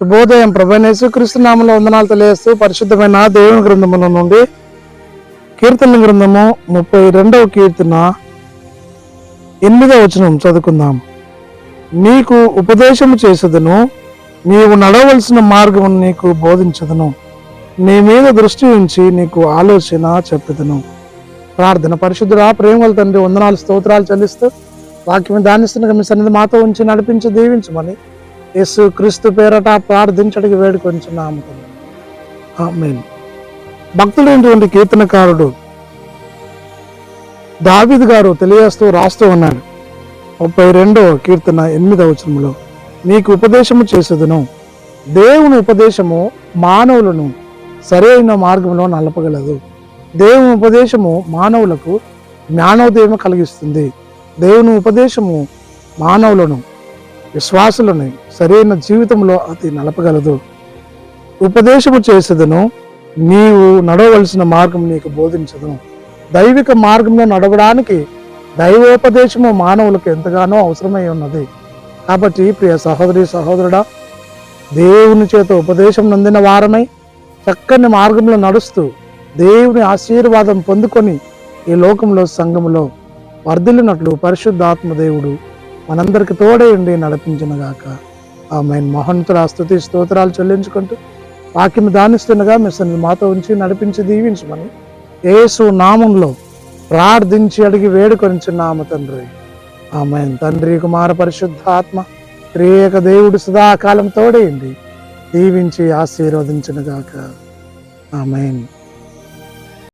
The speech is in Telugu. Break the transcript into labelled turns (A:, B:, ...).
A: శుభోదయం. ప్రభువైన యేసుక్రీస్తు నామములో వందనాలు తెలియజేస్తూ పరిశుద్ధమైన దేవుని గ్రంథముల నుండి కీర్తన గ్రంథము 32వ కీర్తన 8వ వచనం చదువుకుందాం. నీకు ఉపదేశము చేసేదను, నీవు నడవలసిన మార్గమును నీకు బోధించదను, నీ మీద దృష్టి ఉంచి నీకు ఆలోచన చెప్పెదను. ప్రార్థన. పరిశుద్ధుడా, ప్రేమల తండ్రి, వందనాలు స్తోత్రాలు చెల్లిస్తూ వాక్యం ధ్యానిస్తున్న మీ సన్నిధి మాతో ఉంచి నడిపించి దీవించమని యేసు క్రీస్తు పేరట ప్రార్థించడానికి వేడుకొంచున్నాము. ఆమేన్. భక్తుడైనటువంటి కీర్తనకారుడు దావీదు గారు తెలియజేస్తూ రాస్తూ ఉన్నాడు. 32వ కీర్తన 8వ వచనంలో, నీకు ఉపదేశము చేసేదను. దేవుని ఉపదేశము మానవులను సరైన మార్గంలో నలపగలదు. దేవుని ఉపదేశము మానవులకు జ్ఞానోదయం కలిగిస్తుంది. దేవుని ఉపదేశము మానవులను, విశ్వాసులను సరైన జీవితంలో అది నలపగలదు. ఉపదేశము చేసేదను, నీవు నడవలసిన మార్గం నీకు బోధించదును. దైవిక మార్గంలో నడవడానికి దైవోపదేశము మానవులకు ఎంతగానో అవసరమై ఉన్నది. కాబట్టి ప్రియ సహోదరి సహోదరుడా, దేవుని చేత ఉపదేశం నొందిన వారమై చక్కని మార్గంలో నడుస్తూ దేవుని ఆశీర్వాదం పొందుకొని ఈ లోకంలో సంఘములో వర్ధిల్లినట్లు పరిశుద్ధాత్మ దేవుడు మనందరికి తోడే ఉండి నడిపించునుగాక. ఆమేన్. మహోన్నతుడా, స్తుతి స్తోత్రాలు చెల్లించుకుంటూ వాక్యం ధ్యానిస్తుండగా మీ సన్నిధి మాతో ఉంచి నడిపించి దీవించమని యేసు నామంలో ప్రార్థించి అడిగి వేడుకొనిచున్నాము తండ్రి. ఆమేన్. తండ్రి, కుమార, పరిశుద్ధాత్మ త్రియేక దేవుడు సదాకాలం తోడే ఉండి దీవించి ఆశీర్వదించునుగాక. ఆమేన్.